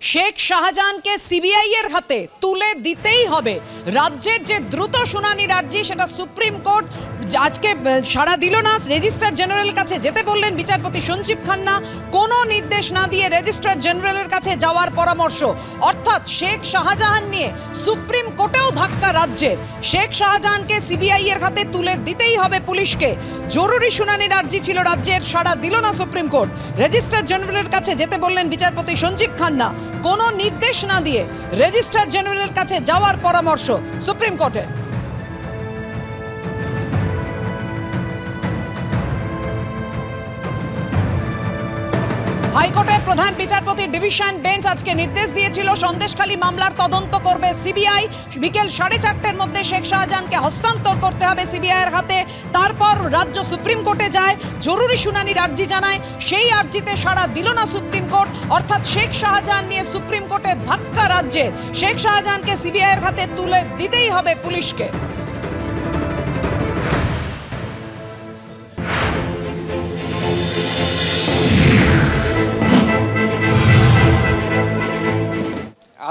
শেখ শাহজাহানকে সিবিআই এর হাতে তুলে দিতেই হবে। রাজ্যের যে দ্রুত শুনানির আর্জি সেটা সুপ্রিম কোর্ট আজকে সাড়া দিল না। রেজিস্ট্রার জেনারেলের কাছে যেতে বললেন বিচারপতি সঞ্জীব খান্না। কোনো নির্দেশ না দিয়ে রেজিস্ট্রার জেনারেলের কাছে যাওয়ার পরামর্শ। অর্থাৎ শেখ শাহজাহান নিয়ে সুপ্রিম কোর্টেও ধাক্কা রাজ্যের। শেখ শাহজাহানকে সিবিআই এর হাতে তুলে দিতেই হবে পুলিশকে। জরুরি শুনানির আর্জি ছিল রাজ্যের, সাড়া দিল না সুপ্রিম কোর্ট। রেজিস্ট্রার জেনারেলের কাছে যেতে বললেন বিচারপতি সঞ্জীব খান্না। কোনো নির্দেশ না দিয়ে রেজিস্ট্রার জেনারেলের কাছে যাওয়ার পরামর্শ সুপ্রিম কোর্টের। হাইকোর্টের প্রধান বিচারপতি ডিভিশন বেঞ্চ আজকে নির্দেশ দিয়েছিল সন্দেশখালী মামলার তদন্ত করবে সিবিআই। বিকেল 4:30-র মধ্যে শেখ শাহজাহানকে হস্তান্তর করতে হবে সিবিআই এর হাতে। তারপর রাজ্য সুপ্রিম কোর্টে যায়, জরুরি শুনানির আর্জি জানায়। সেই আর্জিতে সাড়া দিল না সুপ্রিম কোর্ট। অর্থাৎ শেখ শাহজাহান নিয়ে সুপ্রিম কোর্টে ধাক্কা রাজ্যের। শেখ শাহজাহানকে সিবিআই এর হাতে তুলে দিতেই হবে পুলিশকে।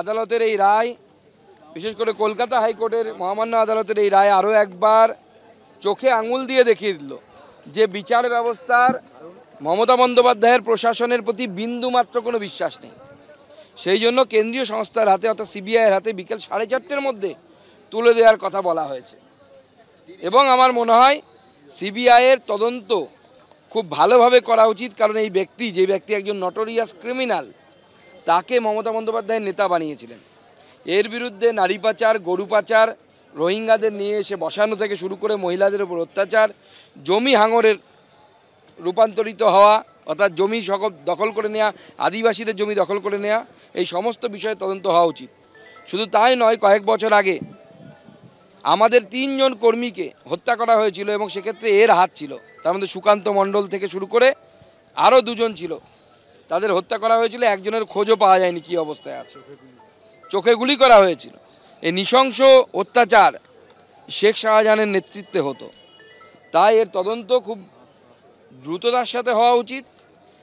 আদালতের এই রায়, বিশেষ করে কলকাতা হাইকোর্টের মহামান্য আদালতের এই রায় আরও একবার চোখে আঙুল দিয়ে দেখিয়ে দিল যে বিচার ব্যবস্থার মমতা বন্দ্যোপাধ্যায়ের প্রশাসনের প্রতি বিন্দুমাত্র কোনো বিশ্বাস নেই। সেই জন্য কেন্দ্রীয় সংস্থার হাতে অর্থাৎ সিবিআইয়ের হাতে বিকেল 4:30-র মধ্যে তুলে দেওয়ার কথা বলা হয়েছে। এবং আমার মনে হয় সিবিআইয়ের তদন্ত খুব ভালোভাবে করা উচিত, কারণ এই ব্যক্তি, যে ব্যক্তি একজন নটোরিয়াস ক্রিমিনাল, তাকে মমতা বন্দ্যোপাধ্যায়ের নেতা বানিয়েছিলেন। এর বিরুদ্ধে নারী পাচার, গরু পাচার, রোহিঙ্গাদের নিয়ে এসে বসানো থেকে শুরু করে মহিলাদের উপর অত্যাচার, জমি হাঙরের রূপান্তরিত হওয়া অর্থাৎ জমি দখল করে নেওয়া, আদিবাসীদের জমি দখল করে নেওয়া, এই সমস্ত বিষয়ে তদন্ত হওয়া উচিত। শুধু তাই নয়, কয়েক বছর আগে আমাদের 3 জন কর্মীকে হত্যা করা হয়েছিল এবং সেক্ষেত্রে এর হাত ছিল। তার মধ্যে সুকান্ত মণ্ডল থেকে শুরু করে আরও 2 জন ছিল, তাদের হত্যা করা হয়েছিল। একজনের খোঁজও পাওয়া যায়নি কী অবস্থায় আছে, চোখে গুলি করা হয়েছিল। এই নৃশংস অত্যাচার শেখ শাহজাহানের নেতৃত্বে হতো। তাই এর তদন্ত খুব দ্রুততার সাথে হওয়া উচিত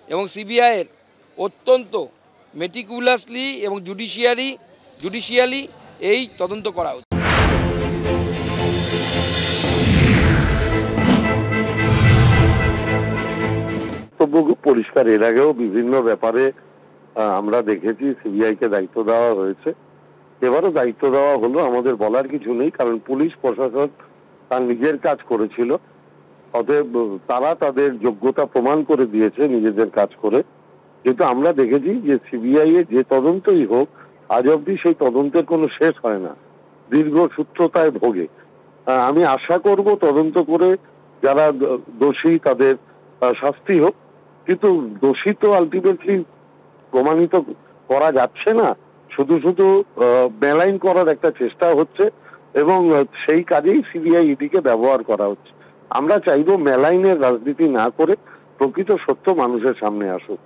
এবং সিবিআইয়ের অত্যন্ত মেটিকুলাসলি এবং জুডিশিয়ালি এই তদন্ত করা উচিত। পরিষ্কার, এর আগেও বিভিন্ন ব্যাপারে আমরা দেখেছি সিবিআইকে দায়িত্ব দেওয়া হয়েছে, এবারও দায়িত্ব দেওয়া হলো। আমাদের বলার কিছু নেই, কারণ পুলিশ প্রশাসন তার নিজের কাজ করেছিল। অতএব তারা তাদের যোগ্যতা প্রমাণ করে দিয়েছে নিজেদের কাজ করে। কিন্তু আমরা দেখেছি যে সিবিআই এর যে তদন্তই হোক, আজ অব্দি সেই তদন্তের কোনো শেষ হয় না, দীর্ঘ সূত্রতায় ভোগে। আমি আশা করব তদন্ত করে যারা দোষী তাদের শাস্তি হোক, কিন্তু দোষী তো আলটিমেটলি প্রমাণিত করা যাচ্ছে না, শুধু মেলাইন করার একটা চেষ্টা হচ্ছে এবং সেই কাজেই সিবিআই ইডিকে ব্যবহার করা হচ্ছে। আমরা চাইবো মেলাইনের রাজনীতি না করে প্রকৃত সত্য মানুষের সামনে আসুক।